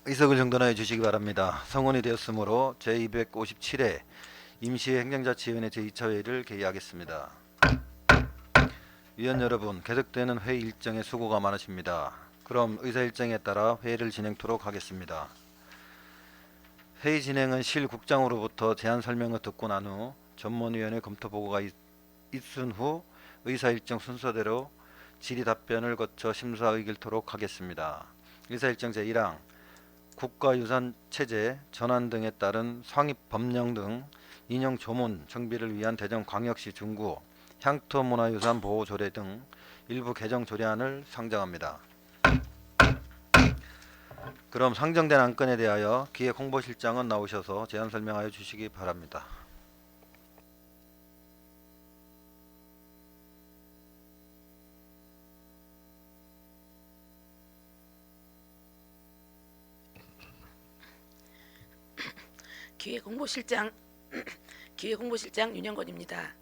의석을 정돈하여 주시기 바랍니다. 성원이 되었으므로 제257회 임시행정자치위원회 제2차 회의를 개의하겠습니다. 위원 여러분, 계속되는 회의 일정에 수고가 많으십니다. 그럼 의사 일정에 따라 회의를 진행토록 하겠습니다. 회의 진행은 실국장으로부터 제안 설명을 듣고 난 후 전문위원회 검토 보고가 있은 후 의사 일정 순서대로 질의 답변을 거쳐 심사 의결토록 하겠습니다. 의사 일정 제1항 국가유산 체제 전환 등에 따른 상입 법령 등 인용 조문 정비를 위한 대전광역시 중구 향토문화유산 보호조례 등 일부 개정 조례안을 상정합니다. 그럼 상정된 안건에 대하여 기획홍보실장은 나오셔서 제안 설명하여 주시기 바랍니다. 기획홍보실장 기획홍보실장 윤영건입니다.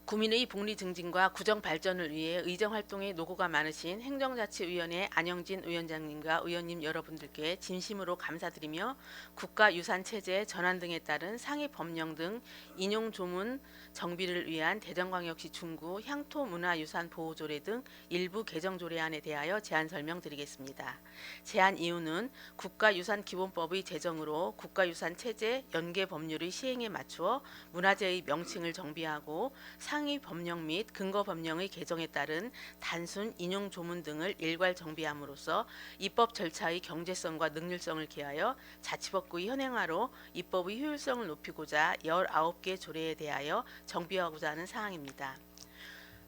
구민의 복리 증진과 구정 발전을 위해 의정 활동에 노고가 많으신 행정자치위원회 안영진 위원장님과 의원님 여러분들께 진심으로 감사드리며 국가유산 체제 전환 등에 따른 상위 법령 등 인용 조문 정비를 위한 대전광역시 중구 향토문화유산 보호조례 등 일부 개정 조례안에 대하여 제안 설명드리겠습니다. 제안 이유는 국가유산기본법의 제정으로 국가유산 체제 연계 법률의 시행에 맞추어 문화재의 명칭을 정비하고 상위 법령 및 근거 법령의 개정에 따른 단순 인용 조문 등을 일괄 정비함으로써 입법 절차의 경제성과 능률성을 기하여 자치법규의 현행화로 입법의 효율성을 높이고자 19개 조례에 대하여 정비하고자 하는 사항입니다.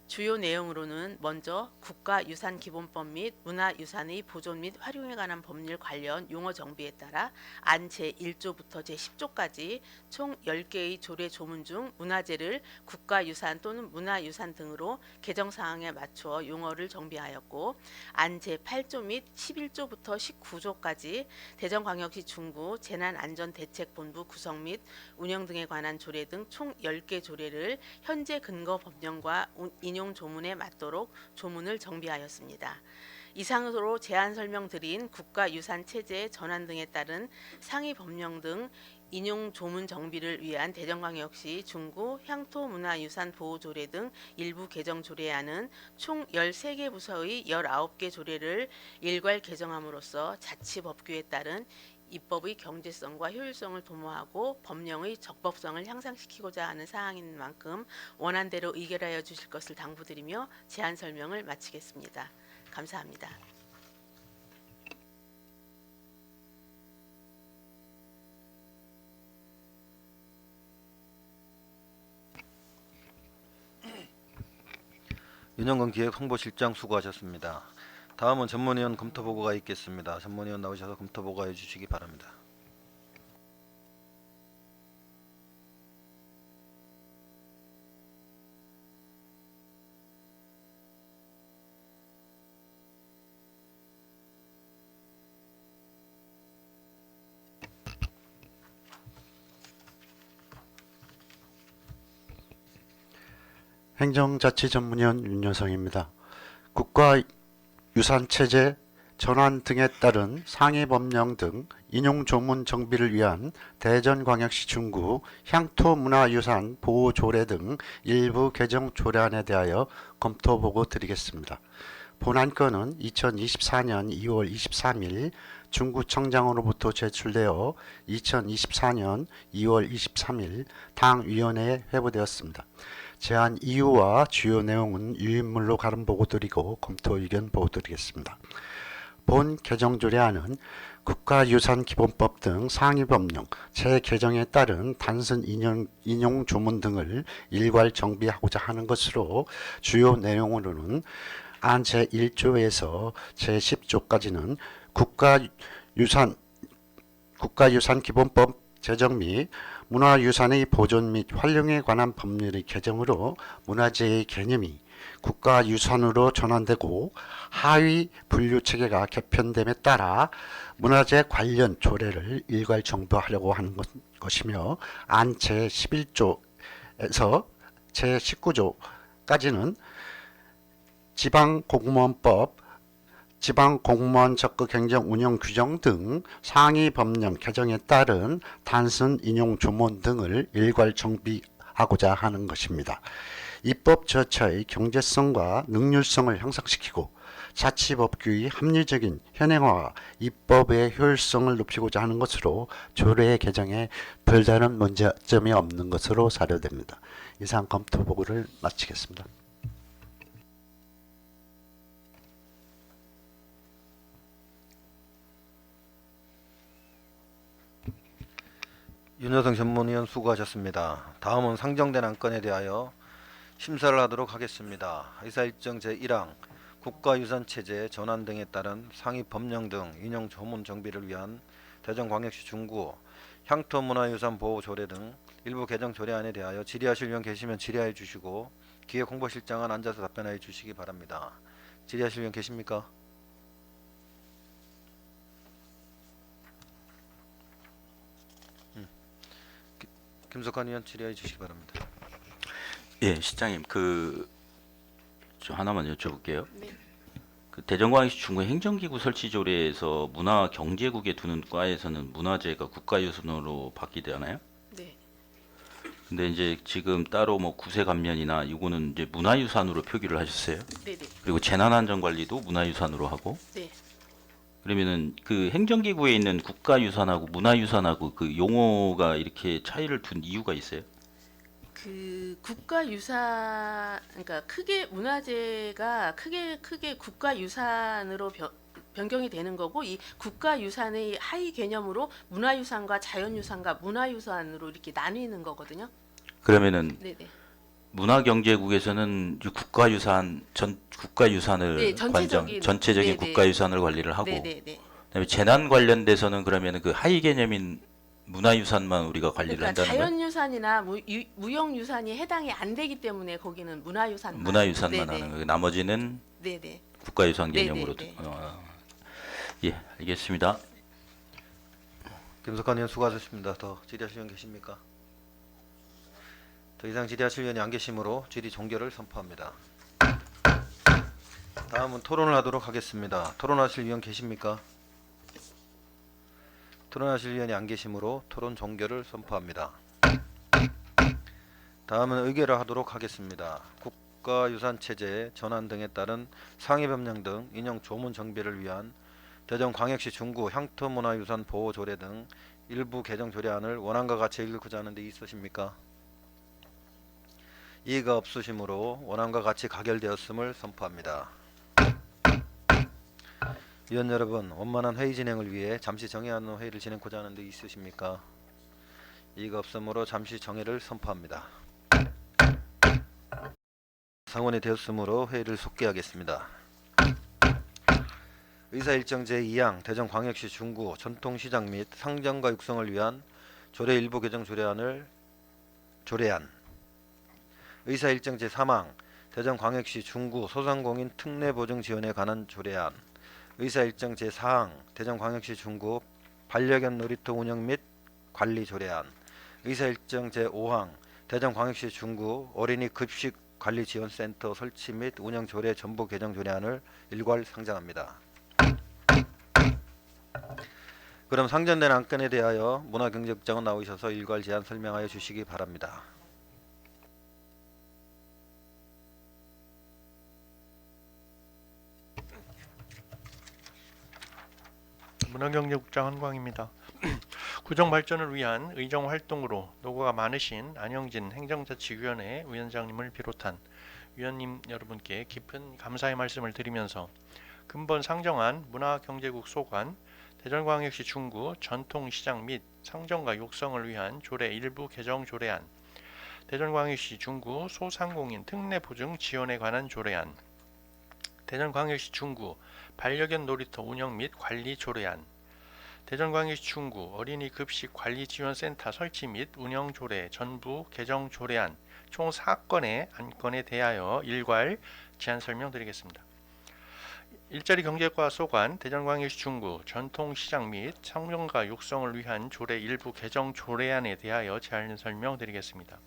주요 내용으로는 먼저 국가유산기본법 및 문화유산의 보존 및 활용에 관한 법률 관련 용어 정비에 따라 안 제1조부터 제10조까지 총 10개의 조례 조문 중 문화재를 국가유산 또는 문화유산 등으로 개정사항에 맞추어 용어를 정비하였고, 안 제8조 및 11조부터 19조까지 대전광역시 중구 재난안전대책본부 구성 및 운영 등에 관한 조례 등 총 10개 조례를 현재 근거 법령과 인용 조문에 맞도록 조문을 정비하였습니다. 이상으로 제안 설명드린 국가유산 체제 전환 등에 따른 상위 법령 등 인용 조문 정비를 위한 대전광역시 중구 향토문화유산 보호조례 등 일부 개정 조례안은 총 13개 부서의 19개 조례를 일괄 개정함으로써 자치법규에 따른 입법의 경제성과 효율성을 도모하고 법령의 적법성을 향상시키고자 하는 사항인 만큼 원안대로 의결하여 주실 것을 당부드리며 제안 설명을 마치겠습니다. 감사합니다. 윤영건 기획홍보실장 수고하셨습니다. 다음은 전문위원 검토보고가 있겠습니다. 전문위원 나오셔서 검토보고해 주시기 바랍니다. 행정자치전문위원 윤여성입니다. 국가유산체제 전환 등에 따른 상위 법령 등 인용 조문 정비를 위한 대전광역시 중구 향토문화유산 보호조례 등 일부 개정 조례안에 대하여 검토보고 드리겠습니다. 본안건은 2024년 2월 23일 중구청장으로부터 제출되어 2024년 2월 23일 당위원회에 회부되었습니다. 제안 이유와 주요 내용은 유인물로 가름 보고 드리고 검토 의견 보고 드리겠습니다. 본 개정조례안은 국가유산기본법 등 상위법령 재개정에 따른 단순 인용 조문 등을 일괄 정비하고자 하는 것으로, 주요 내용으로는 안 제1조에서 제10조까지는 국가유산기본법 제정 및 문화유산의 보존 및 활용에 관한 법률의 개정으로 문화재의 개념이 국가유산으로 전환되고 하위 분류체계가 개편됨에 따라 문화재 관련 조례를 일괄 정비하려고 하는 것이며, 안 제11조에서 제19조까지는 지방공무원법 지방 공무원 적극 행정 운영 규정 등 상위 법령 개정에 따른 단순 인용 조문 등을 일괄 정비하고자 하는 것입니다. 입법 절차의 경제성과 능률성을 향상시키고 자치법규의 합리적인 현행화와 입법의 효율성을 높이고자 하는 것으로 조례 개정에 별다른 문제점이 없는 것으로 사료됩니다. 이상 검토 보고를 마치겠습니다. 윤여성 전문위원 수고하셨습니다. 다음은 상정된 안건에 대하여 심사를 하도록 하겠습니다. 의사일정 제1항 국가유산체제 전환 등에 따른 상위 법령 등 인용 조문 정비를 위한 대전광역시 중구 향토문화유산 보호조례 등 일부 개정 조례안에 대하여 질의하실 위원 계시면 질의하여 주시고 기획홍보실장은 앉아서 답변하여 주시기 바랍니다. 질의하실 위원 계십니까? 김석환 위원 질의해 주시기 바랍니다. 예, 시장님 저 하나만 여쭤볼게요. 네. 그 대전광역시 중구 행정기구 설치 조례에서 문화경제국에 두는 과에서는 문화재가 국가유산으로 바뀌잖아요. 네. 근데 이제 지금 따로 뭐 구세감면이나 이거는 이제 문화유산으로 표기를 하셨어요. 네, 네. 그리고 재난안전관리도 문화유산으로 하고. 네. 그러면은 그 행정기구에 있는 국가유산하고 문화유산하고 그 용어가 이렇게 차이를 둔 이유가 있어요? 그 국가유산, 그러니까 크게 문화재가 크게 국가유산으로 변경이 되는 거고, 이 국가유산의 하위 개념으로 문화유산과 자연유산과 문화유산으로 이렇게 나뉘는 거거든요. 그러면은 네네. 문화경제국에서는 국가유산을 네, 전체적인 네네. 국가유산을 관리를 하고, 네네네. 그다음에 재난 관련돼서는 그러면은 그 하위 개념인 문화유산만 우리가 관리를 그러니까 한다는 거예요? 자연유산이나 무형유산이 해당이 안 되기 때문에 거기는 문화유산만. 문화유산만 네네. 하는 거예요. 나머지는 네네. 국가유산 네네, 개념으로. 네. 예, 알겠습니다. 김석환 위원 수고하셨습니다. 더 질의하실 위원 계십니까? 더 이상 질의하실 위원이 안 계시므로 질의 종결을 선포합니다. 다음은 토론을 하도록 하겠습니다. 토론하실 위원 계십니까? 토론하실 위원이 안 계시므로 토론 종결을 선포합니다. 다음은 의결을 하도록 하겠습니다. 국가유산체제 전환 등에 따른 상위법령 등 인용 조문 정비를 위한 대전광역시 중구 향토문화유산 보호조례 등 일부 개정 조례안을 원안과 같이 읽고자 하는데 있으십니까? 이의가 없으시므로 원안과 같이 가결되었음을 선포합니다. 위원 여러분, 원만한 회의 진행을 위해 잠시 정회한 후 회의를 진행하고자 하는데 있으십니까? 이의가 없으므로 잠시 정회를 선포합니다. 상원이 되었으므로 회의를 속기하겠습니다. 의사일정 제2항 대전광역시 중구 전통시장 및 상점과 육성을 위한 조례 일부 개정 조례안 의사일정 제3항 대전광역시 중구 소상공인 특례보증 지원에 관한 조례안 의사일정 제4항 대전광역시 중구 반려견 놀이터 운영 및 관리 조례안 의사일정 제5항 대전광역시 중구 어린이 급식 관리 지원센터 설치 및 운영 조례 전부 개정 조례안을 일괄 상정합니다. 그럼 상정된 안건에 대하여 문화경제국장은 나오셔서 일괄 제안 설명하여 주시기 바랍니다. 문화경제국장 한광입니다. 구정발전을 위한 의정활동으로 노고가 많으신 안영진 행정자치위원회 위원장님을 비롯한 위원님 여러분께 깊은 감사의 말씀을 드리면서 근본 상정한 문화경제국 소관 대전광역시 중구 전통시장 및 상점과 육성을 위한 조례 일부 개정 조례안 대전광역시 중구 소상공인 특례보증 지원에 관한 조례안 대전광역시 중구 반려견 놀이터 운영 및 관리 조례안 대전광역시 중구 어린이 급식 관리 지원센터 설치 및 운영 조례 전부 개정 조례안 총 4건의 안건에 대하여 일괄 제안 설명드리겠습니다. 일자리 경제과 소관 대전광역시 중구 전통시장 및 상점과 육성을 위한 조례 일부 개정 조례안에 대하여 제안 설명드리겠습니다.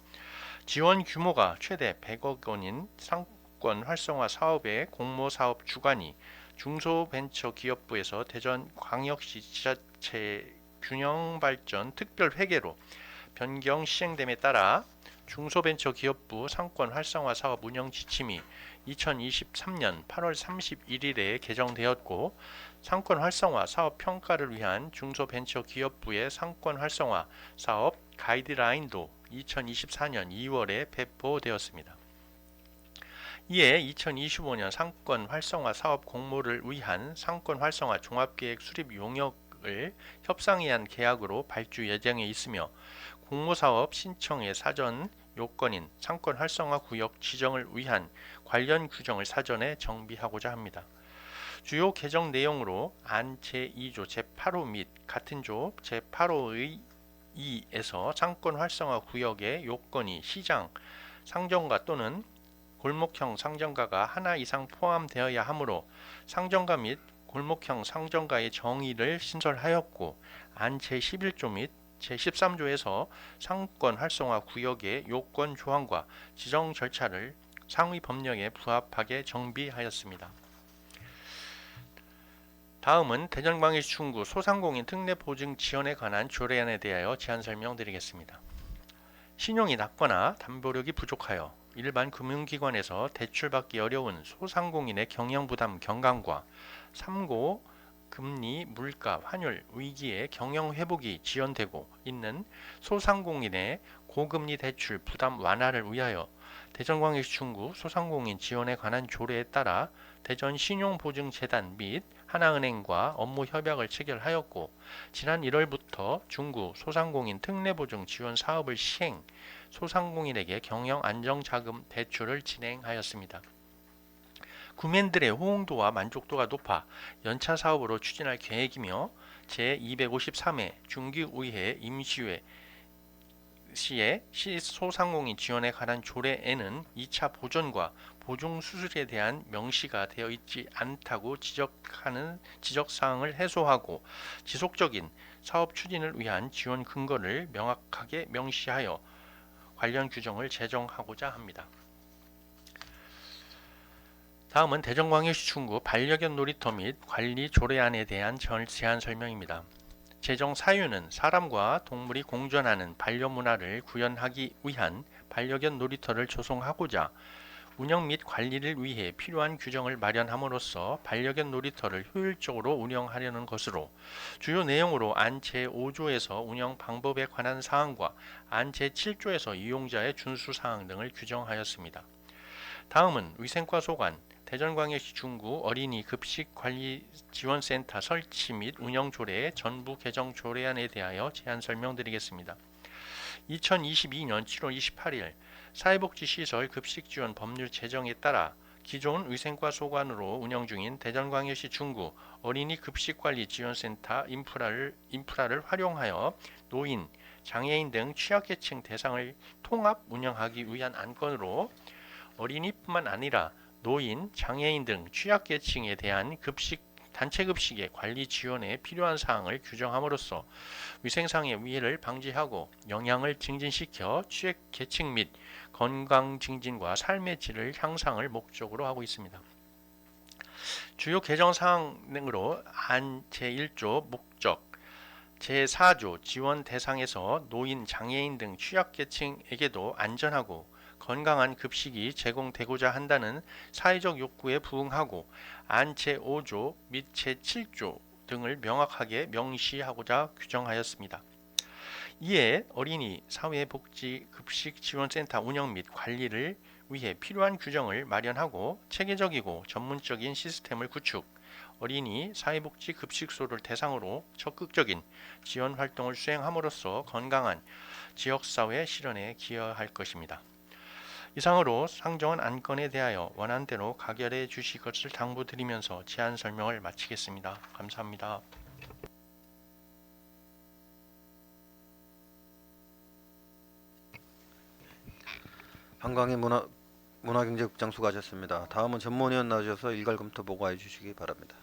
지원 규모가 최대 100억 원인 상권 활성화 사업의 공모사업 주관이 중소벤처기업부에서 대전광역시 지자체 균형발전 특별회계로 변경 시행됨에 따라 중소벤처기업부 상권 활성화 사업 운영 지침이 2023년 8월 31일에 개정되었고, 상권 활성화 사업 평가를 위한 중소벤처기업부의 상권 활성화 사업 가이드라인도 2024년 2월에 배포되었습니다. 이에 2025년 상권 활성화 사업 공모를 위한 상권 활성화 종합계획 수립 용역을 협상위한 계약으로 발주 예정에 있으며, 공모사업 신청의 사전 요건인 상권 활성화 구역 지정을 위한 관련 규정을 사전에 정비하고자 합니다. 주요 개정 내용으로 안 제2조 제8호 및 같은 조 제8호의 2에서 상권 활성화 구역의 요건이 시장, 상점가 또는 골목형 상점가가 하나 이상 포함되어야 하므로 상점가 및 골목형 상점가의 정의를 신설하였고, 안 제11조 및 제13조에서 상권 활성화 구역의 요건 조항과 지정 절차를 상위 법령에 부합하게 정비하였습니다. 다음은 대전광역시 중구 소상공인 특례 보증 지원에 관한 조례안에 대하여 제안 설명드리겠습니다. 신용이 낮거나 담보력이 부족하여 일반 금융기관에서 대출받기 어려운 소상공인의 경영부담 경감과 삼고 금리, 물가, 환율 위기의 경영 회복이 지연되고 있는 소상공인의 고금리 대출 부담 완화를 위하여 대전광역시 중구 소상공인 지원에 관한 조례에 따라 대전신용보증재단 및 하나은행과 업무 협약을 체결하였고, 지난 1월부터 중구 소상공인 특례보증 지원 사업을 시행, 소상공인에게 경영 안정자금 대출을 진행하였습니다. 구민들의 호응도와 만족도가 높아 연차 사업으로 추진할 계획이며, 제253회 중기의회 임시회 시에 시소상공인 지원에 관한 조례에는 2차 보전과 보증 수수료에 대한 명시가 되어 있지 않다고 지적사항을 해소하고, 지속적인 사업 추진을 위한 지원 근거를 명확하게 명시하여 관련 규정을 제정하고자 합니다. 다음은 대전광역시 중구 반려견 놀이터 및 관리 조례안에 대한 제안 설명입니다. 제정 사유는 사람과 동물이 공존하는 반려문화를 구현하기 위한 반려견 놀이터를 조성하고자 운영 및 관리를 위해 필요한 규정을 마련함으로써 반려견 놀이터를 효율적으로 운영하려는 것으로, 주요 내용으로 안 제5조에서 운영 방법에 관한 사항과 안 제7조에서 이용자의 준수 사항 등을 규정하였습니다. 다음은 위생과 소관, 대전광역시 중구 어린이 급식관리지원센터 설치 및 운영 조례 전부 개정 조례안에 대하여 제안 설명드리겠습니다. 2022년 7월 28일 사회복지시설 급식지원 법률 제정에 따라 기존 위생과 소관으로 운영 중인 대전광역시 중구 어린이 급식관리지원센터 인프라를 활용하여 노인, 장애인 등 취약계층 대상을 통합 운영하기 위한 안건으로, 어린이뿐만 아니라 노인, 장애인 등 취약계층에 대한 단체 급식의 관리 지원에 필요한 사항을 규정함으로써 위생상의 위해를 방지하고 영양을 증진시켜 취약계층 및 건강 증진과 삶의 질을 향상을 목적으로 하고 있습니다. 주요 개정 사항으로 안 제1조 목적, 제4조 지원 대상에서 노인, 장애인 등 취약계층에게도 안전하고 건강한 급식이 제공되고자 한다는 사회적 욕구에 부응하고 안 제5조 및 제7조 등을 명확하게 명시하고자 규정하였습니다. 이에 어린이 사회복지급식지원센터 운영 및 관리를 위해 필요한 규정을 마련하고 체계적이고 전문적인 시스템을 구축, 어린이 사회복지급식소를 대상으로 적극적인 지원 활동을 수행함으로써 건강한 지역사회 실현에 기여할 것입니다. 이상으로 상정한 안건에 대하여 원안대로 가결해 주실 것을 당부드리면서 제안 설명을 마치겠습니다. 감사합니다. 한광희 문화경제국장 수고하셨습니다. 다음은 전문위원 나오셔서 일괄 검토 보고해 주시기 바랍니다.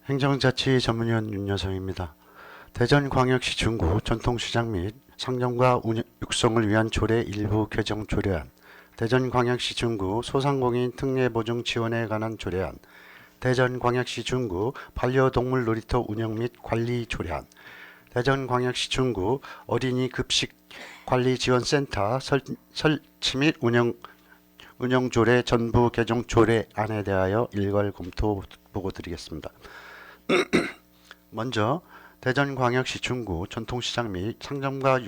행정자치 전문위원 윤여성입니다. 대전광역시 중구 전통시장 및 상점과 육성을 위한 조례 일부 개정 조례안, 대전광역시 중구 소상공인 특례보증 지원에 관한 조례안, 대전광역시 중구 반려동물 놀이터 운영 및 관리 조례안, 대전광역시 중구 어린이 급식 관리 지원센터 설치 및 운영 조례 전부 개정 조례안에 대하여 일괄 검토 보고 드리겠습니다. 먼저 대전광역시 중구 전통시장 및 상점과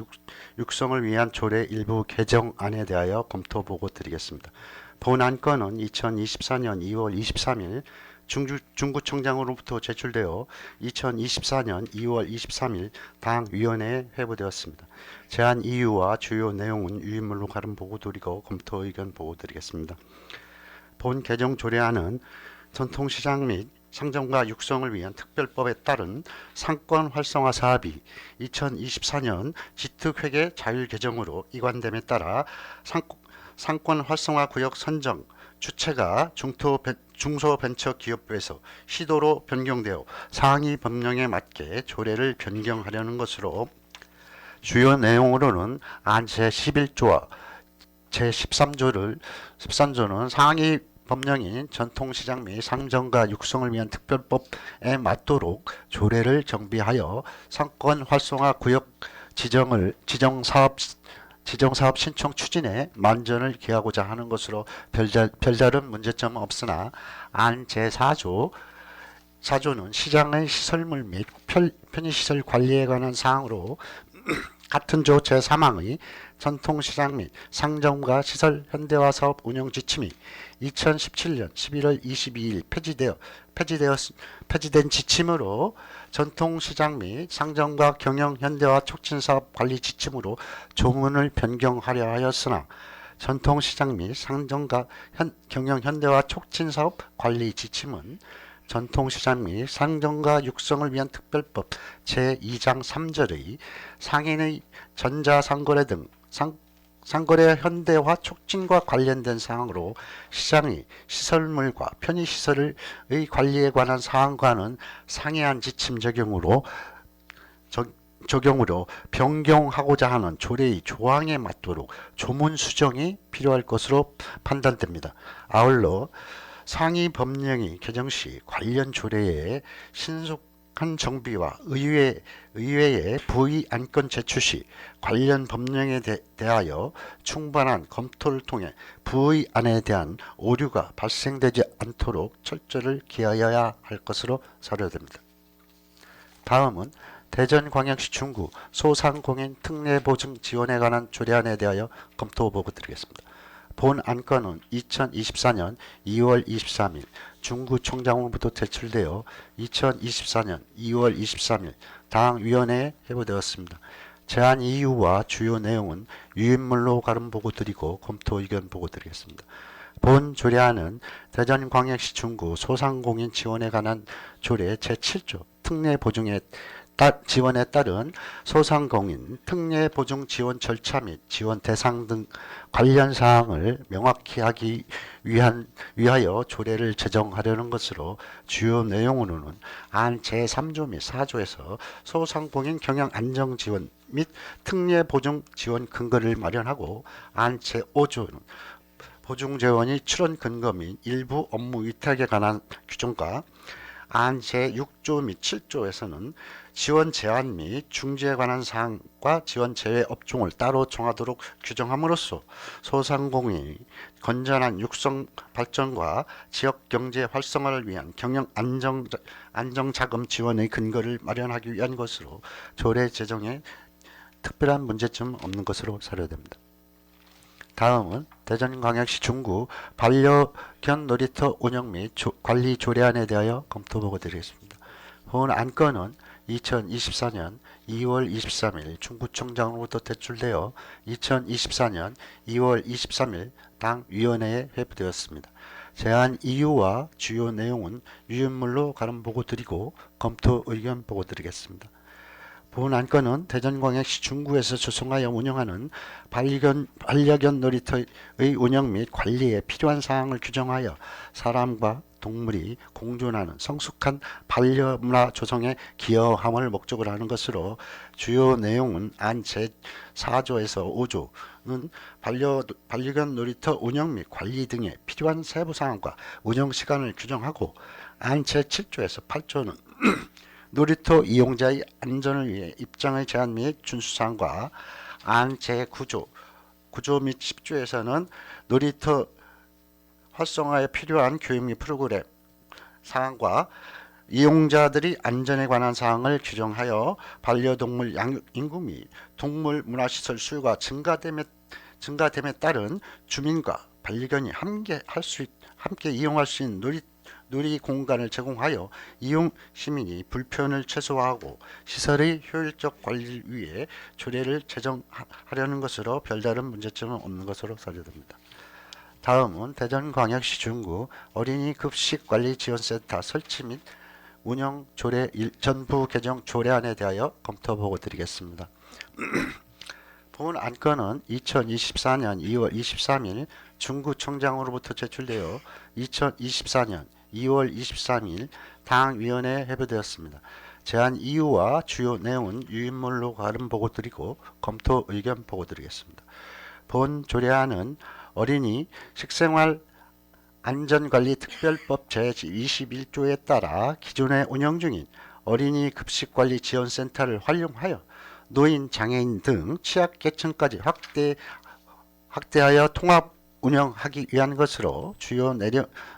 육성을 위한 조례 일부 개정안에 대하여 검토 보고 드리겠습니다. 본 안건은 2024년 2월 23일 중구청장으로부터 제출되어 2024년 2월 23일 당 위원회에 회부되었습니다. 제안 이유와 주요 내용은 유인물로 가름 보고 드리고 검토 의견 보고 드리겠습니다. 본 개정 조례안은 전통시장 및 상점과 육성을 위한 특별법에 따른 상권 활성화 사업이 2024년 지특회계 자율 개정으로 이관됨에 따라 상권 활성화 구역 선정 주체가 중소벤처기업부에서 시도로 변경되어 상위 법령에 맞게 조례를 변경하려는 것으로 주요 내용으로는 안 제11조와 제13조는 상위 법령인 전통시장 및 상점과 육성을 위한 특별법에 맞도록 조례를 정비하여 상권 활성화 구역 지정사업 신청 추진에 만전을 기하고자 하는 것으로 별다른 문제점은 없으나 안 제4조는 시장의 시설물 및 편의시설 관리에 관한 사항으로 같은 조 제3항의 전통시장 및 상점과 시설 현대화 사업 운영 지침이 2017년 11월 22일 폐지된 지침으로 전통시장 및 상점과 경영 현대화 촉진 사업 관리 지침으로 조문을 변경하려 하였으나 전통시장 및 상점과 경영 현대화 촉진 사업 관리 지침은 전통시장 및 상점과 육성을 위한 특별법 제2장 3절의 상인의 전자상거래 등 상거래 현대화 촉진과 관련된 사항으로 시장의 시설물과 편의시설의 관리에 관한 사항과는 상이한 지침 적용으로 변경하고자 하는 조례의 조항에 맞도록 조문 수정이 필요할 것으로 판단됩니다. 아울러 상위 법령이 개정 시 관련 조례에 신속한 정비와 의회의 부의 안건 제출 시 관련 법령에 대하여 충분한 검토를 통해 부의안에 대한 오류가 발생되지 않도록 철저를 기하여야 할 것으로 사료됩니다. 다음은 대전광역시 중구 소상공인 특례보증 지원에 관한 조례안에 대하여 검토 보고 드리겠습니다. 본 안건은 2024년 2월 23일 중구청장으로부터 제출되어 2024년 2월 23일 당 위원회에 회부되었습니다. 제안 이유와 주요 내용은 유인물로 가름 보고 드리고 검토 의견 보고 드리겠습니다. 본 조례안은 대전광역시 중구 소상공인 지원에 관한 조례 제7조 특례보증에 지원에 따른 소상공인 특례보증 지원 절차 및 지원 대상 등 관련 사항을 명확히 하기 위하여 조례를 제정하려는 것으로 주요 내용으로는 안 제3조 및 4조에서 소상공인 경영 안정 지원 및 특례보증 지원 근거를 마련하고 안 제5조는 보증재원이 출원 근거 및 일부 업무 위탁에 관한 규정과 안 제6조 및 7조에서는 지원 제한 및 중지에 관한 사항과 지원 제외 업종을 따로 정하도록 규정함으로써 소상공인이 건전한 육성 발전과 지역 경제 활성화를 위한 경영 안정자금 지원의 근거를 마련하기 위한 것으로 조례 제정에 특별한 문제점 없는 것으로 사료됩니다. 다음은 대전광역시 중구 반려견 놀이터 운영 및 관리 조례안에 대하여 검토 보고 드리겠습니다. 본 안건은 2024년 2월 23일 중구청장으로부터 제출되어 2024년 2월 23일 당 위원회에 회부되었습니다. 제안 이유와 주요 내용은 유인물로 가름 보고 드리고 검토 의견 보고 드리겠습니다. 본 안건은 대전광역시 중구에서 조성하여 운영하는 반려견 놀이터의 운영 및 관리에 필요한 사항을 규정하여 사람과 동물이 공존하는 성숙한 반려문화 조성에 기여함을 목적으로 하는 것으로 주요 내용은 안 제4조에서 5조는 반려견 놀이터 운영 및 관리 등에 필요한 세부 사항과 운영 시간을 규정하고 안 제7조에서 8조는 놀이터 이용자의 안전을 위해 입장의 제한 및 준수 사항과 안 제9조 및 10조에서는 놀이터 활성화에 필요한 교육 및 프로그램 사항과 이용자들이 안전에 관한 사항을 규정하여 반려동물 양육 인구 및 동물 문화시설 수요가 증가됨에 따른 주민과 반려견이 함께 이용할 수 있는 놀이 공간을 제공하여 이용 시민이 불편을 최소화하고 시설의 효율적 관리를 위해 조례를 제정하려는 것으로 별다른 문제점은 없는 것으로 사료됩니다. 다음은 대전광역시 중구 어린이 급식 관리 지원센터 설치 및 운영 조례 전부 개정 조례안에 대하여 검토 보고 드리겠습니다. 본 안건은 2024년 2월 23일 중구청장으로부터 제출되어 2024년 2월 23일 당위원회에 회부되었습니다. 제안 이유와 주요 내용은 유인물로 가름 보고 드리고 검토 의견 보고 드리겠습니다. 본 조례안은 어린이 식생활 안전관리 특별법 제21조에 따라 기존에 운영 중인 어린이 급식관리 지원센터를 활용하여 노인, 장애인 등 취약계층까지 확대하여 통합 운영하기 위한 것으로 주요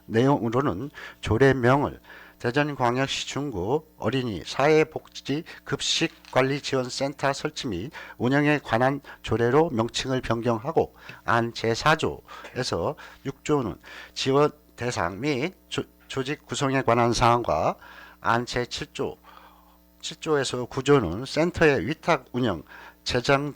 내용으로는 조례명을 대전광역시 중구 어린이 사회복지 급식관리지원센터 설치 및 운영에 관한 조례로 명칭을 변경하고 안 제4조에서 6조는 지원 대상 및 조직 구성에 관한 사항과 안 제7조에서 9조는 센터의 위탁 운영, 재정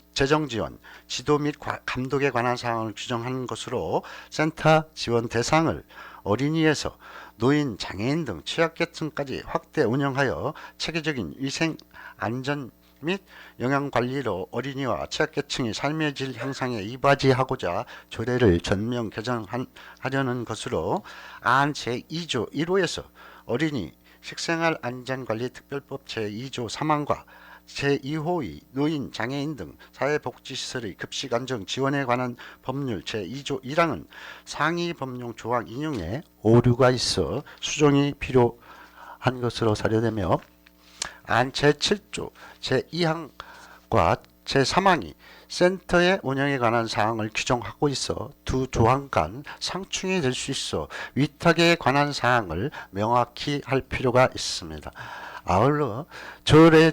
지원, 지도 및 감독에 관한 사항을 규정하는 것으로 센터 지원 대상을 어린이에서 노인, 장애인 등 취약계층까지 확대 운영하여 체계적인 위생, 안전 및 영양 관리로 어린이와 취약계층의 삶의 질 향상에 이바지하고자 조례를 전면 개정하려는 것으로 안 제2조 1호에서 어린이 식생활 안전관리 특별법 제2조 3항과 제2호의 노인, 장애인 등 사회복지시설의 급식 안정 지원에 관한 법률 제2조 1항은 상위 법령 조항 인용에 오류가 있어 수정이 필요한 것으로 사료되며 안 제7조 제2항과 제3항이 센터의 운영에 관한 사항을 규정하고 있어 두 조항 간 상충이 될 수 있어 위탁에 관한 사항을 명확히 할 필요가 있습니다. 아울러 조례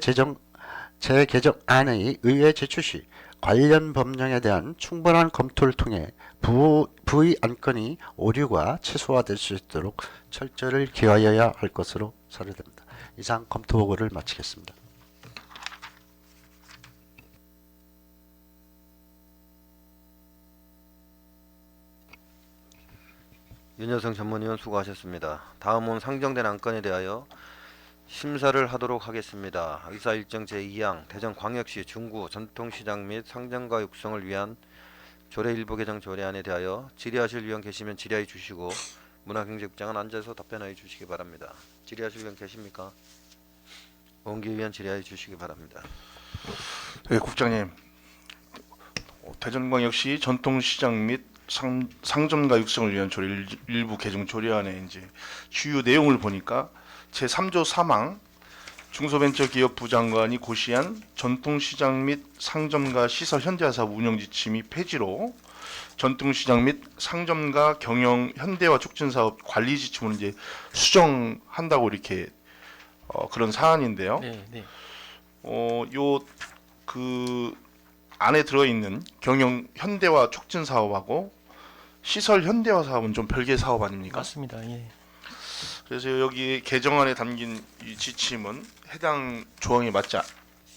재개정안의 의회 제출 시 관련 법령에 대한 충분한 검토를 통해 부의 안건이 오류가 최소화될 수 있도록 철저를 기하여야 할 것으로 사료됩니다. 이상 검토 보고를 마치겠습니다. 윤여성 전문위원 수고하셨습니다. 다음은 상정된 안건에 대하여 심사를 하도록 하겠습니다. 의사일정 제2항 대전광역시 중구 전통시장 및 상점가 육성을 위한 조례 일부 개정 조례안에 대하여 질의하실 위원 계시면 질의해 주시고 문화경제국장은 앉아서 답변해 주시기 바랍니다. 질의하실 위원 계십니까? 원기 위원 질의해 주시기 바랍니다. 네, 국장님. 대전광역시 전통시장 및 상점가 육성을 위한 조례 일부 개정 조례안의 이제 주요 내용을 보니까 제3조 3항 중소벤처기업부 장관이 고시한 전통시장 및 상점가 시설 현대화 사업 운영 지침 및 폐지로 전통시장 및 상점가 경영 현대화 촉진 사업 관리 지침을 이제 수정한다고 이렇게 그런 사안인데요. 네. 요 그 안에 들어 있는 경영 현대화 촉진 사업하고 시설 현대화 사업은 좀 별개 사업 아닙니까? 맞습니다. 예. 그래서 여기 개정안에 담긴 이 지침은 해당 조항에 맞지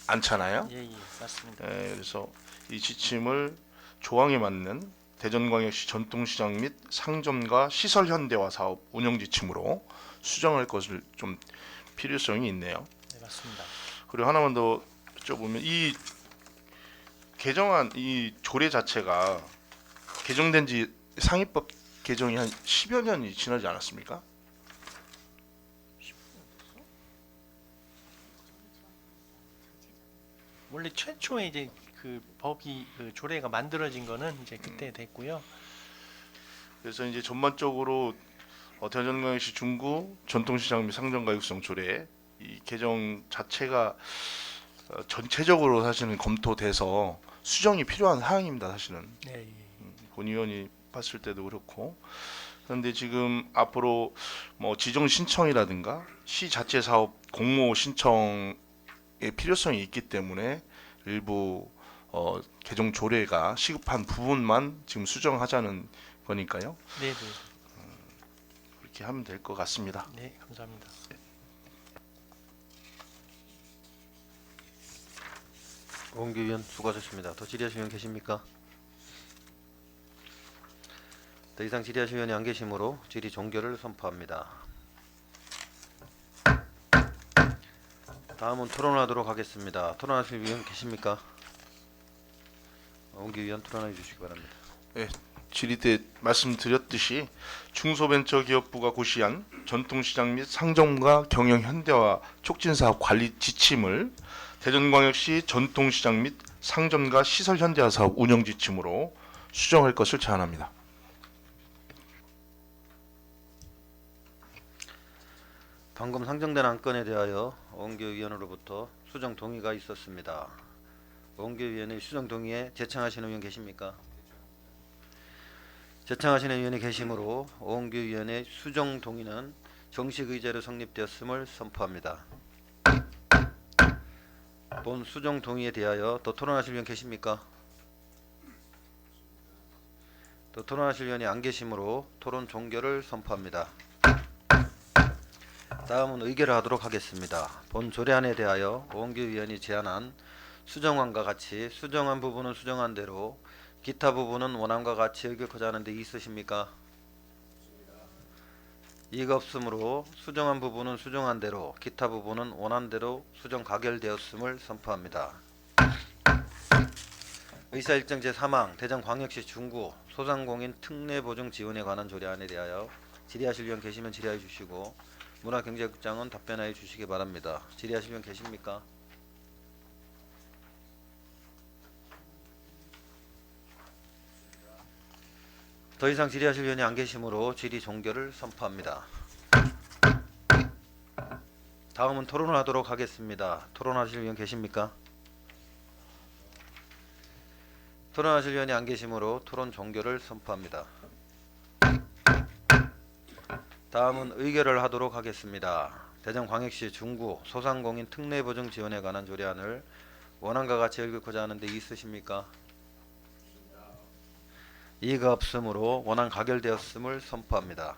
않잖아요. 예, 맞습니다. 그래서 이 지침을 조항에 맞는 대전광역시 전통시장 및 상점가 시설 현대화 사업 운영 지침으로 수정할 것을 좀 필요성이 있네요. 네, 맞습니다. 그리고 하나만 더 여쭤보면 이 개정안 이 조례 자체가 개정된 지 상위법 개정이 한 10여 년이 지나지 않았습니까? 원래 최초에 이제 그 법이 그 조례가 만들어진 거는 이제 그때 됐고요. 그래서 이제 전반적으로 대전광역시 중구 전통시장 및 상점가 육성 조례 이 개정 자체가 전체적으로 사실은 검토돼서 수정이 필요한 사항입니다. 사실은 네. 예. 본 의원이 봤을 때도 그렇고. 그런데 지금 앞으로 뭐 지정 신청이라든가 시 자체 사업 공모 신청의 필요성이 있기 때문에 일부 개정 조례가 시급한 부분만 지금 수정하자는 거니까요. 네, 네. 그렇게 하면 될 것 같습니다. 네, 감사합니다. 오은규 의원 수고하셨습니다. 더 질의하실 의원 계십니까? 더 이상 질의하실 의원이 안 계시므로 질의 종결을 선포합니다. 다음은 토론하도록 하겠습니다. 토론하실 의원 계십니까? 오은규 의원 토론해 주시기 바랍니다. 질의 때 말씀드렸듯이 중소벤처기업부가 고시한 전통시장 및 상점과 경영 현대화 촉진 사업 관리 지침을 대전광역시 전통시장 및 상점과 시설 현대화 사업 운영 지침으로 수정할 것을 제안합니다. 방금 상정된 안건에 대하여 오은규 의원으로부터 수정 동의가 있었습니다. 오은규 의원의 수정 동의에 제청하시는 의원 계십니까? 제청하시는 의원이 계시므로 오은규 의원의 수정 동의는 정식 의제로 성립되었음을 선포합니다. 본 수정 동의에 대하여 더 토론하실 의원 계십니까? 더 토론하실 의원이 안 계시므로 토론 종결을 선포합니다. 다음은 의결을 하도록 하겠습니다. 본 조례안에 대하여 오은규 의원이 제안한 수정안과 같이 수정한 부분은 수정한 대로 기타 부분은 원안과 같이 의결하자 하는 데 있으십니까? 이가 없으므로 수정한 부분은 수정한 대로 기타 부분은 원안대로 수정 가결되었음을 선포합니다. 의사일정 제3항 대전광역시 중구 소상공인 특례보증 지원에 관한 조례안에 대하여 질의하실 의원 계시면 질의해 주시고 문화경제국장은 답변하여 주시기 바랍니다. 질의하실 의원 계십니까? 더 이상 질의하실 의원이 안 계시므로 질의 종결을 선포합니다. 다음은 토론을 하도록 하겠습니다. 토론하실 의원 계십니까? 토론하실 의원이 안 계시므로 토론 종결을 선포합니다. 다음은 의결을 하도록 하겠습니다. 대전광역시 중구 소상공인 특례보증 지원에 관한 조례안을 원안과 같이 읽고자 하는 데 있으십니까? 이의가 없으므로 원안 가결되었음을 선포합니다.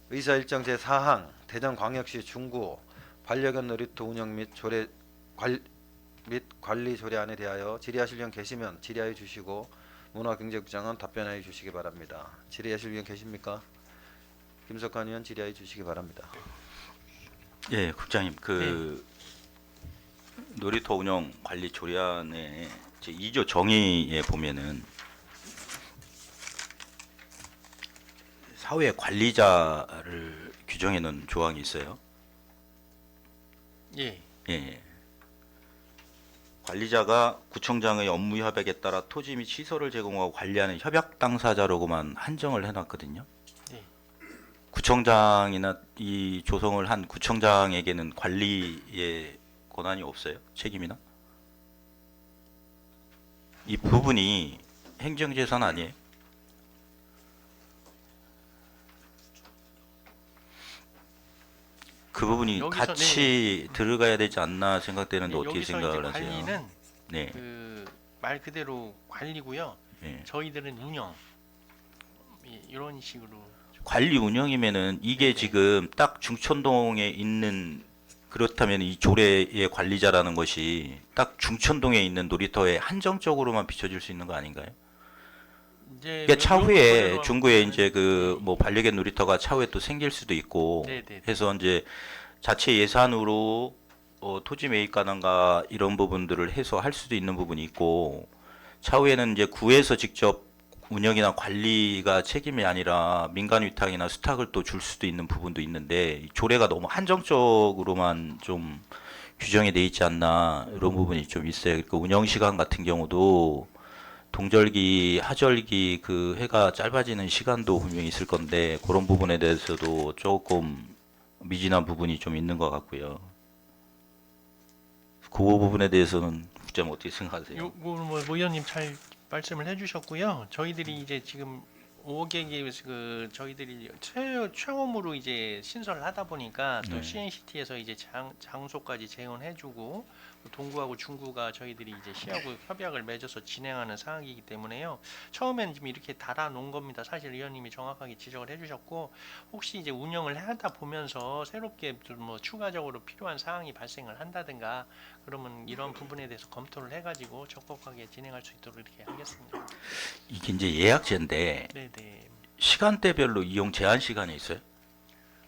의사일정 제4항 대전광역시 중구 반려견 놀이터 운영 및 관리 조례안에 대하여 질의하실 의원 계시면 질의하여 주시고 문화경제국장은 답변하여 주시기 바랍니다. 질의하실 의원 계십니까? 김석환 의원 질의하여 주시기 바랍니다. 예, 국장님 놀이터 운영 관리 조례안의 제 2조 정의에 보면은 사회 관리자를 규정해 놓은 조항이 있어요. 예. 예. 관리자가 구청장의 업무 협약에 따라 토지 및 시설을 제공하고 관리하는 협약 당사자로고만 한정을 해놨거든요. 네. 구청장이나 이 조성을 한 구청장에게는 관리의 권한이 없어요? 책임이나? 이 부분이 행정재산 아니에요? 그 부분이 여기서, 같이 들어가야 되지 않나 생각되는데 네, 어떻게 여기서 생각을 이제 하세요? 관리는 네. 그 말 그대로 관리고요. 예. 저희들은 운영 이런 식으로 관리 운영이면은 이게 네네. 지금 딱 중천동에 있는 그렇다면 이 조례의 관리자라는 것이 딱 중천동에 있는 놀이터에 한정적으로만 비춰질 수 있는 거 아닌가요? 이제 그러니까 차후에 요런 중구에 거는 이제 그 뭐 반려견 놀이터가 차후에 또 생길 수도 있고 네네. 해서 이제 자체 예산으로 토지 매입가능가 이런 부분들을 해서 할 수도 있는 부분이 있고 차후에는 이제 구에서 직접 운영이나 관리가 책임이 아니라 민간 위탁이나 수탁을 또 줄 수도 있는 부분도 있는데 이 조례가 너무 한정적으로만 좀 규정이 돼 있지 않나 이런 부분이 좀 있어요. 그러니까 운영 시간 같은 경우도 동절기, 하절기 그 해가 짧아지는 시간도 분명히 있을 건데 그런 부분에 대해서도 조금 미진한 부분이 좀 있는 것 같고요. 그 부분에 대해서는 국장님 어떻게 생각하세요? 요거 뭐 의원님 잘 말씀을 해주셨고요. 저희들이 이제 지금 5개기 그 저희들이 처음으로 이제 신설을 하다 보니까 또 네. CNCT에서 이제 장소까지 제공해주고 동구하고 중구가 저희들이 이제 시하고 협약을 맺어서 진행하는 사항이기 때문에요. 처음엔 지금 이렇게 달아놓은 겁니다. 사실 의원님이 정확하게 지적을 해주셨고 혹시 이제 운영을 하다 보면서 새롭게 좀 뭐 추가적으로 필요한 사항이 발생을 한다든가 그러면 이런 부분에 대해서 검토를 해가지고 적극하게 진행할 수 있도록 이렇게 하겠습니다. 이게 이제 예약제인데 네네. 시간대별로 이용 제한 시간이 있어요?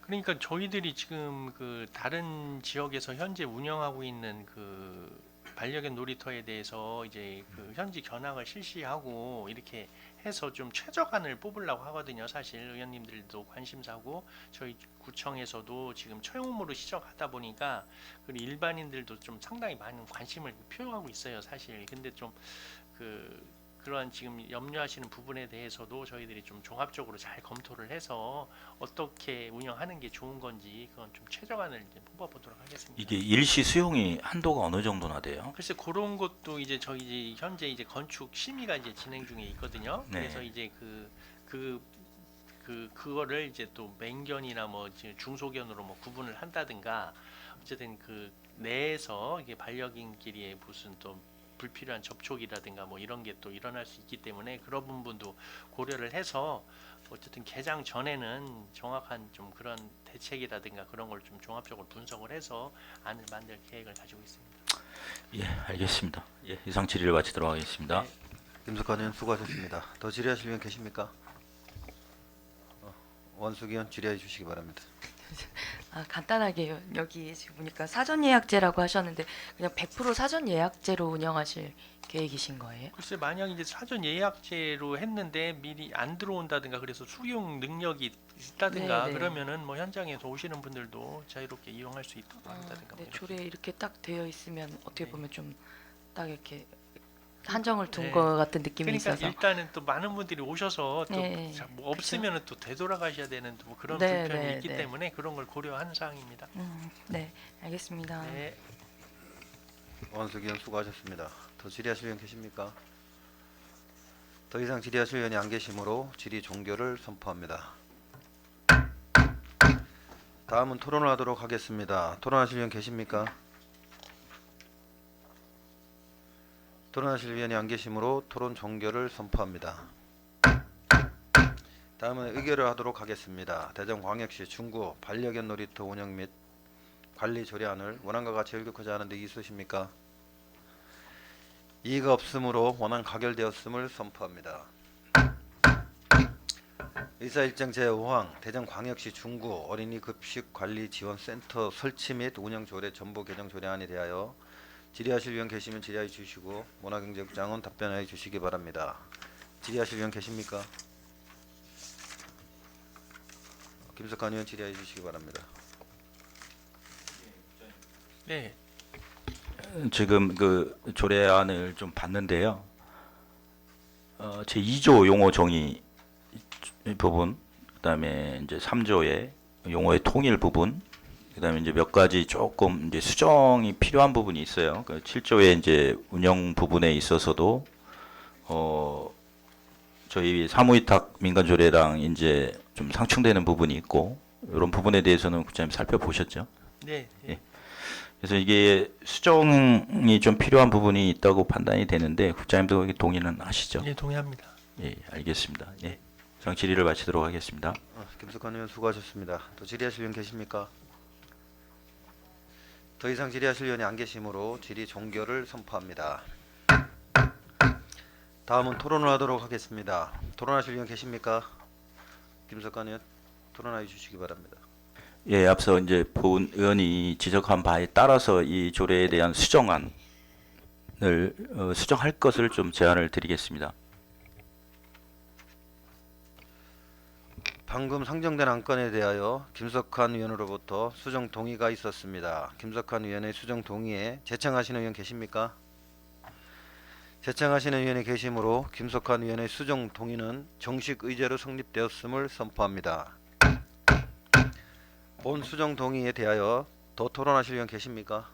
그러니까 저희들이 지금 그 다른 지역에서 현재 운영하고 있는 그 반려견 놀이터에 대해서 이제 그 현지 견학을 실시하고 이렇게 해서 좀 최저간을 뽑으려고 하거든요. 사실 의원님들도 관심사고 저희 구청에서도 지금 처음으로 시작하다 보니까 그리고 일반인들도 좀 상당히 많은 관심을 표하고 있어요. 사실 근데 좀 그러한 지금 염려하시는 부분에 대해서도 저희들이 좀 종합적으로 잘 검토를 해서 어떻게 운영하는 게 좋은 건지 그건 좀 최저간을 이제 뽑아보도록 하겠습니다. 이게 일시 수용이 한도가 어느 정도나 돼요? 글쎄 그런 것도 이제 저희 이제 현재 이제 건축 심의가 이제 진행 중에 있거든요. 네. 그래서 이제 그거를 이제 또 맹견이나 뭐 이제 중소견으로 뭐 구분을 한다든가 어쨌든 그 내에서 이게 반려견끼리의 무슨 또 불필요한 접촉이라든가 뭐 이런 게 또 일어날 수 있기 때문에 그런 부분도 고려를 해서 어쨌든 개장 전에는 정확한 좀 그런 대책이라든가 그런 걸 좀 종합적으로 분석을 해서 안을 만들 계획을 가지고 있습니다. 예, 알겠습니다. 예, 이상 질의를 마치도록 하겠습니다. 네. 김석환 의원 수고하셨습니다. 더 질의하실 의원 계십니까? 원숙 의원 질의해 주시기 바랍니다. 간단하게 여기 지금 보니까 사전 예약제라고 하셨는데 그냥 100% 사전 예약제로 운영하실 계획이신 거예요? 글쎄 만약 이제 사전 예약제로 했는데 미리 안 들어온다든가 그래서 수용 능력이 있다든가 네, 네. 그러면은 뭐 현장에서 오시는 분들도 자유롭게 이용할 수 있도록 한다든가 뭐 네, 이렇게. 조례 이렇게 딱 되어 있으면 어떻게 네. 보면 좀 딱 이렇게 한정을 둔 네. 것 같은 느낌이 그러니까 있어서. 일단은 또 많은 분들이 오셔서 또 네, 뭐 없으면은 또 되돌아가셔야 되는 또 그런 네, 불편이 네, 있기 네. 때문에 그런 걸 고려하는 사항입니다. 네, 알겠습니다. 네. 원숙 의원 수고하셨습니다. 더 질의하실 의원 계십니까? 더 이상 질의하실 의원이 안 계시므로 질의 종결을 선포합니다. 다음은 토론을 하도록 하겠습니다. 토론하실 의원 계십니까? 토론하실 의원이 안 계시므로 토론 종결을 선포합니다. 다음은 의결을 하도록 하겠습니다. 대전광역시 중구 반려견 놀이터 운영 및 관리 조례안을 원안과 같이 의결하지 않은데 이의 있으십니까? 이의가 없으므로 원안 가결되었음을 선포합니다. 의사일정 제5항 대전광역시 중구 어린이 급식 관리 지원 센터 설치 및 운영 조례 전부 개정 조례안에 대하여 질의하실 의원 계시면 질의해 주시고 문화경제국장은 답변해 주시기 바랍니다. 질의하실 의원 계십니까? 김석환 의원 질의해 주시기 바랍니다. 네. 지금 그 조례안을 좀 봤는데요. 제 2조 용어 정의 부분, 그다음에 이제 3조의 용어의 통일 부분, 그다음에 이제 몇 가지 조금 이제 수정이 필요한 부분이 있어요. 그 7조의 이제 운영 부분에 있어서도 저희 사무위탁 민간조례랑 이제 좀 상충되는 부분이 있고 이런 부분에 대해서는 국장님 살펴보셨죠? 네. 예. 그래서 이게 수정이 좀 필요한 부분이 있다고 판단이 되는데 국장님도 여기 동의는 하시죠? 예, 동의합니다. 예, 알겠습니다. 예, 이상 질의를 마치도록 하겠습니다. 김석환 의원 수고하셨습니다. 또 질의하실 의원 계십니까? 더 이상 질의하실 의원이 안 계시므로 질의 종결을 선포합니다. 다음은 토론을 하도록 하겠습니다. 토론하실 의원 계십니까? 김석환 의원 토론해 주시기 바랍니다. 예, 앞서 이제 본 의원이 지적한 바에 따라서 이 조례에 대한 수정안을 수정할 것을 좀 제안을 드리겠습니다. 방금 상정된 안건에 대하여 김석환 의원으로부터 수정 동의가 있었습니다. 김석환 의원의 수정 동의에 제청하시는 의원 계십니까? 제청하시는 의원이 계시므로 김석환 의원의 수정 동의는 정식 의제로 성립되었음을 선포합니다. 본 수정 동의에 대하여 더 토론하실 의원 계십니까?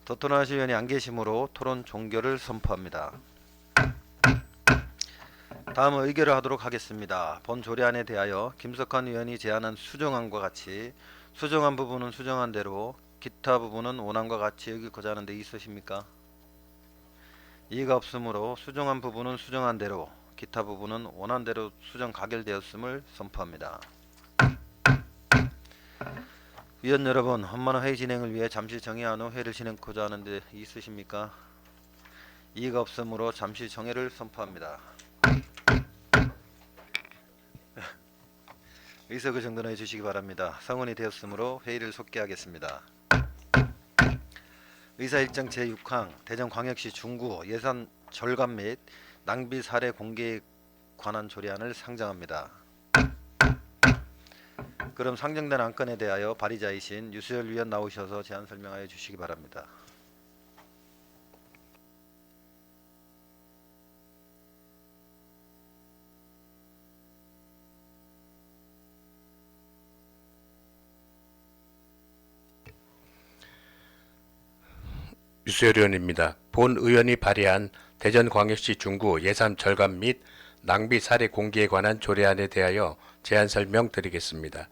더 토론하실 의원이 안 계시므로 토론 종결을 선포합니다. 다음은 의결을 하도록 하겠습니다. 본 조례안에 대하여 김석환 의원이 제안한 수정안과 같이 수정한 부분은 수정한 대로 기타 부분은 원안과 같이 여기고자 하는데 있으십니까? 이의가 없으므로 수정한 부분은 수정한 대로 기타 부분은 원안대로 수정 가결되었음을 선포합니다. 위원 여러분, 헌만한 회의 진행을 위해 잠시 정회한 후 회의를 진행하고자 하는데 있으십니까? 이의가 없으므로 잠시 정회를 선포합니다. 의석을 정돈해 주시기 바랍니다. 성원이 되었으므로 회의를 속개하겠습니다. 의사일정 제6항 대전광역시 중구 예산 절감 및 낭비 사례 공개에 관한 조례안을 상정합니다. 그럼 상정된 안건에 대하여 발의자이신 유수열 위원 나오셔서 제안 설명하여 주시기 바랍니다. 유수열 의원입니다. 본 의원이 발의한 대전광역시 중구 예산 절감 및 낭비 사례 공개에 관한 조례안에 대하여 제안 설명드리겠습니다.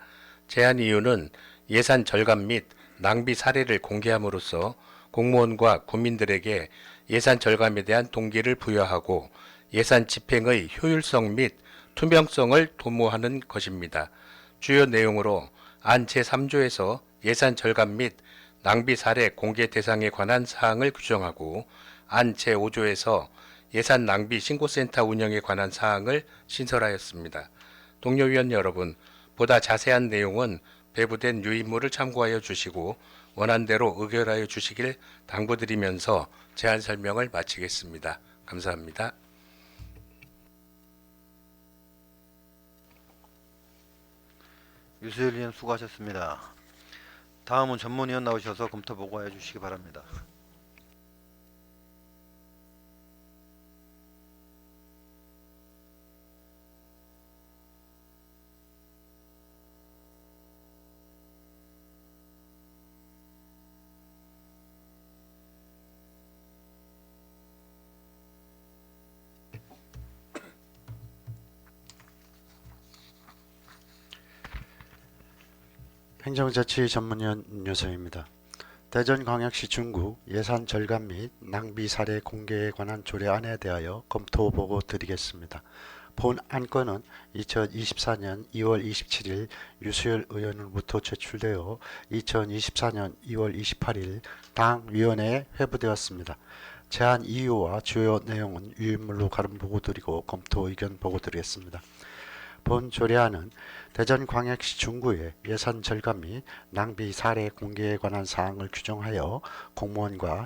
제안 이유는 예산 절감 및 낭비 사례를 공개함으로써 공무원과 국민들에게 예산 절감에 대한 동기를 부여하고 예산 집행의 효율성 및 투명성을 도모하는 것입니다. 주요 내용으로 안 제3조에서 예산 절감 및 낭비 사례 공개 대상에 관한 사항을 규정하고 안 제5조에서 예산 낭비 신고센터 운영에 관한 사항을 신설하였습니다. 동료 위원 여러분, 보다 자세한 내용은 배부된 유인물을 참고하여 주시고 원안대로 의결하여 주시길 당부드리면서 제안 설명을 마치겠습니다. 감사합니다. 유수열 위원 수고하셨습니다. 다음은 전문위원 나오셔서 검토 보고해 주시기 바랍니다. 행정자치 전문위원 윤여성입니다. 대전광역시 중구 예산 절감 및 낭비 사례 공개에 관한 조례안에 대하여 검토 보고 드리겠습니다. 본 안건은 2024년 2월 27일 유수열 의원으로부터 제출되어 2024년 2월 28일 당 위원회에 회부되었습니다. 제안 이유와 주요 내용은 유인물로 가름 보고 드리고 검토 의견 보고 드리겠습니다. 본 조례안은 대전광역시 중구의 예산 절감 및 낭비 사례 공개에 관한 사항을 규정하여 공무원과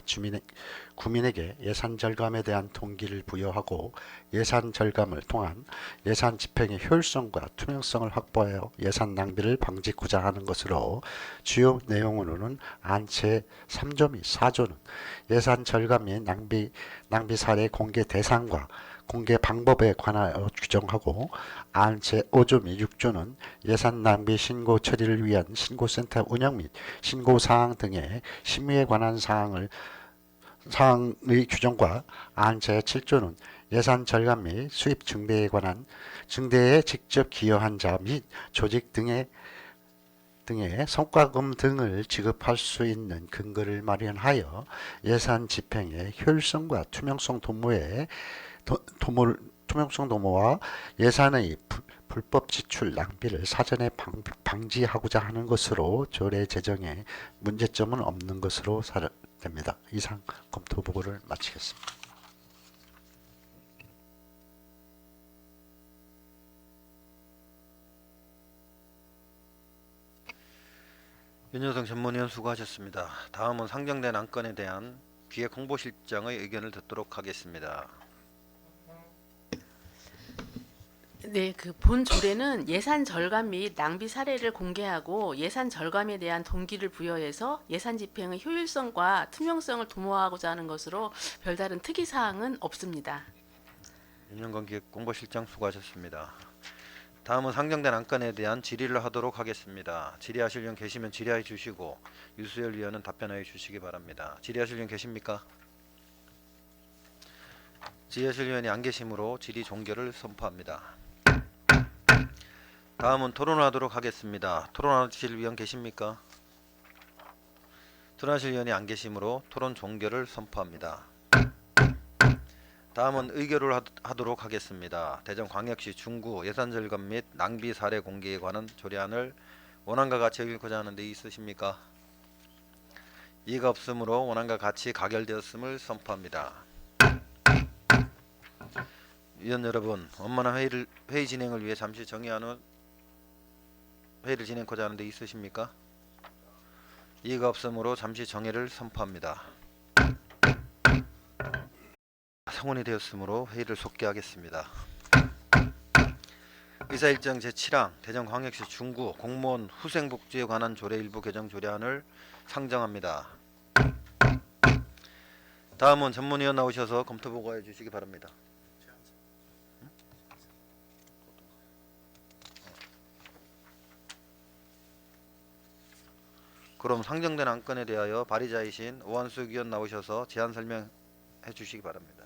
국민에게 예산 절감에 대한 동기를 부여하고 예산 절감을 통한 예산 집행의 효율성과 투명성을 확보하여 예산 낭비를 방지하고자 하는 것으로 주요 내용으로는 안 제3조 및 4조는 예산 절감 및 낭비 사례 공개 대상과 공개 방법에 관하여 규정하고 안 제5조 및 6조는 예산 낭비 신고 처리를 위한 신고센터 운영 및 신고사항 등의 심의에 관한 사항의 규정과 안 제7조는 예산 절감 및 수입 증대에 관한 증대에 직접 기여한 자 및 조직 등의 성과금 등을 지급할 수 있는 근거를 마련하여 예산 집행의 효율성과 투명성 도모와 예산의 불법 지출 낭비를 사전에 방지하고자 하는 것으로 조례 제정에 문제점은 없는 것으로 됩니다. 이상 검토 보고를 마치겠습니다. 윤여성 전문위원 수고하셨습니다. 다음은 상정된 안건에 대한 기획 홍보실장의 의견을 듣도록 하겠습니다. 네, 그 본 조례는 예산 절감 및 낭비 사례를 공개하고 예산 절감에 대한 동기를 부여해서 예산 집행의 효율성과 투명성을 도모하고자 하는 것으로 별다른 특이 사항은 없습니다. 윤영건 공보실장 수고하셨습니다. 다음은 상정된 안건에 대한 질의를 하도록 하겠습니다. 질의하실 분 계시면 질의해 주시고 유수열 위원은 답변해 주시기 바랍니다. 질의하실 분 계십니까? 질의하실 위원이 안 계시므로 질의 종결을 선포합니다. 다음은 토론하도록 하겠습니다. 토론하실 위원 계십니까? 토론하실 위원이 안 계시므로 토론 종결을 선포합니다. 다음은 의결을 하도록 하겠습니다. 대전광역시 중구 예산 절감 및 낭비 사례 공개에 관한 조례안을 원안과 같이 읽고자 하는데 있으십니까? 이의가 없으므로 원안과 같이 가결되었음을 선포합니다. 위원 여러분, 원만한 회의 진행을 위해 잠시 정의한 후 회의를 진행하고자 하는데 있으십니까? 이의가 없으므로 잠시 정회를 선포합니다. 성원이 되었으므로 회의를 속개하겠습니다. 의사일정 제7항 대전광역시 중구 공무원 후생복지에 관한 조례 일부 개정 조례안을 상정합니다. 다음은 전문위원 나오셔서 검토 보고해 주시기 바랍니다. 그럼 상정된 안건에 대하여 발의자이신 오한숙 의원 나오셔서 제안 설명해 주시기 바랍니다.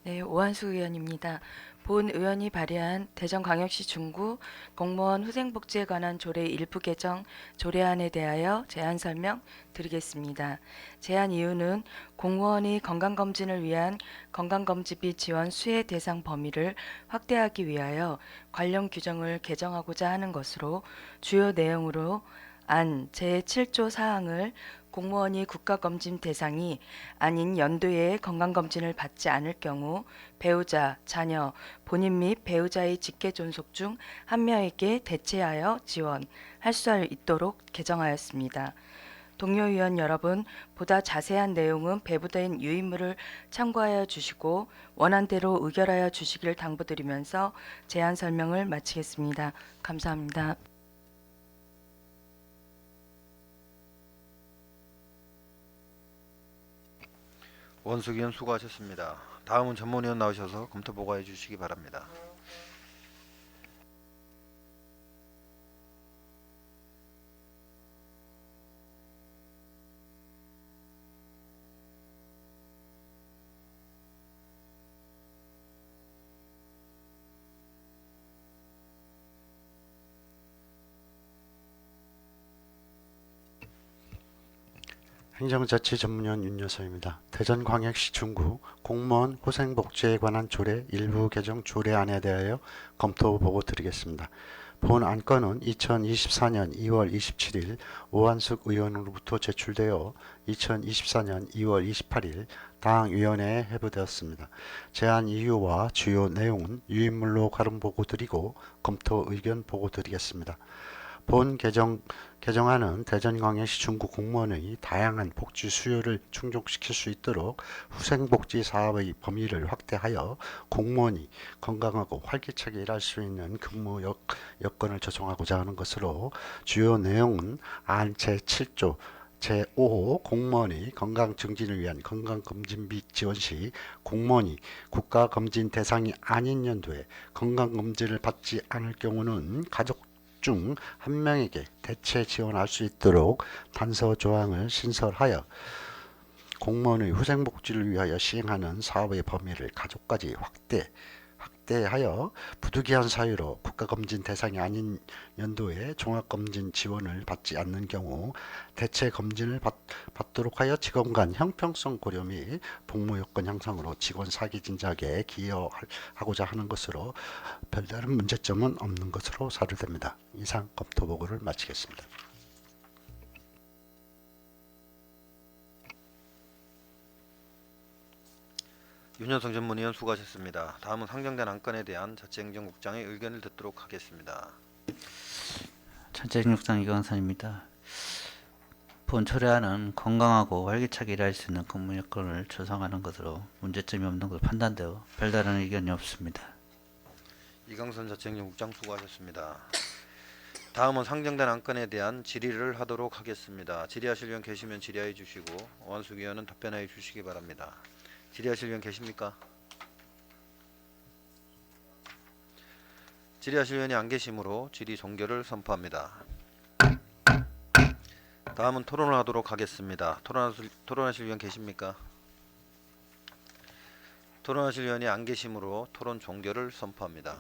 네, 오한수 의원입니다. 본 의원이 발의한 대전광역시 중구 공무원 후생복지에 관한 조례 일부 개정 조례안에 대하여 제안 설명 드리겠습니다. 제안 이유는 공무원이 건강검진을 위한 건강검진비 지원 수혜 대상 범위를 확대하기 위하여 관련 규정을 개정하고자 하는 것으로 주요 내용으로 안 제7조 사항을 공무원이 국가검진 대상이 아닌 연도에 건강검진을 받지 않을 경우 배우자, 자녀, 본인 및 배우자의 직계존속 중 한 명에게 대체하여 지원할 수 있도록 개정하였습니다. 동료 위원 여러분, 보다 자세한 내용은 배부된 유인물을 참고하여 주시고 원안대로 의결하여 주시길 당부드리면서 제안 설명을 마치겠습니다. 감사합니다. 원숙 의원 수고하셨습니다. 다음은 전문위원 나오셔서 검토 보고해 주시기 바랍니다. 행정자치전문위원 윤여서입니다. 대전광역시 중구 공무원 후생복지에 관한 조례 일부 개정 조례안에 대하여 검토 보고 드리겠습니다. 본 안건은 2024년 2월 27일 오한숙 의원으로부터 제출되어 2024년 2월 28일 당위원회에 회부되었습니다. 제안 이유와 주요 내용은 유인물로 가름 보고 드리고 검토 의견 보고 드리겠습니다. 본 개정안은 대전광역시 중구 공무원의 다양한 복지 수요를 충족시킬 수 있도록 후생복지 사업의 범위를 확대하여 공무원이 건강하고 활기차게 일할 수 있는 근무 여건을 조성하고자 하는 것으로 주요 내용은 안 제7조 제5호 공무원의 건강 증진을 위한 건강검진비 지원 시 공무원이 국가검진 대상이 아닌 연도에 건강검진을 받지 않을 경우는 가족 중 한 명에게 대체 지원할 수 있도록 단서 조항을 신설하여 공무원의 후생복지를 위하여 시행하는 사업의 범위를 가족까지 확대하여 부득이한 사유로 국가검진 대상이 아닌 연도에 종합검진 지원을 받지 않는 경우 대체 검진을 받도록 하여 직원 간 형평성 고려 및 복무 여건 향상으로 직원 사기 진작에 기여하고자 하는 것으로 별다른 문제점은 없는 것으로 사료됩니다. 이상 검토 보고를 마치겠습니다. 윤여성 전문위원 수고하셨습니다. 다음은 상정된 안건에 대한 자치행정국장의 의견을 듣도록 하겠습니다. 자치행정국장 이광선입니다. 본 초래안은 건강하고 활기차게 일할 수 있는 근무 여건을 조성하는 것으로 문제점이 없는 것으로 판단되어 별다른 의견이 없습니다. 이강선 자치행정국장 수고하셨습니다. 다음은 상정된 안건에 대한 질의를 하도록 하겠습니다. 질의하실 의원 계시면 질의해 주시고 원숙 의원은 답변해 주시기 바랍니다. 질의하실 의원 계십니까? 질의하실 의원이 안 계시므로 질의 종결을 선포합니다. 다음은 토론을 하도록 하겠습니다. 토론하실 의원 계십니까? 토론하실 의원이 안 계시므로 토론 종결을 선포합니다.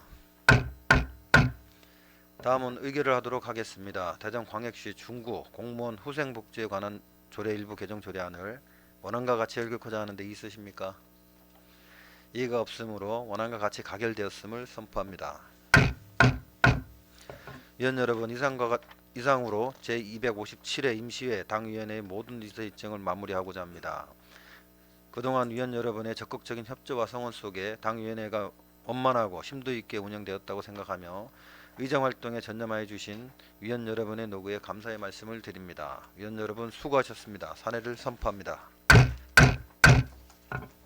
다음은 의결을 하도록 하겠습니다. 대전광역시 중구 공무원 후생복지에 관한 조례 일부 개정 조례안을 원안과 같이 읽고자 하는데 있으십니까? 이의가 없으므로 원안과 같이 가결되었음을 선포합니다. 위원 여러분, 이상으로 제257회 임시회 당위원회의 모든 의사 일정을 마무리하고자 합니다. 그동안 위원 여러분의 적극적인 협조와 성원 속에 당위원회가 원만하고 심도 있게 운영되었다고 생각하며 의정활동에 전념하여 주신 위원 여러분의 노고에 감사의 말씀을 드립니다. 위원 여러분 수고하셨습니다. 사례를 선포합니다.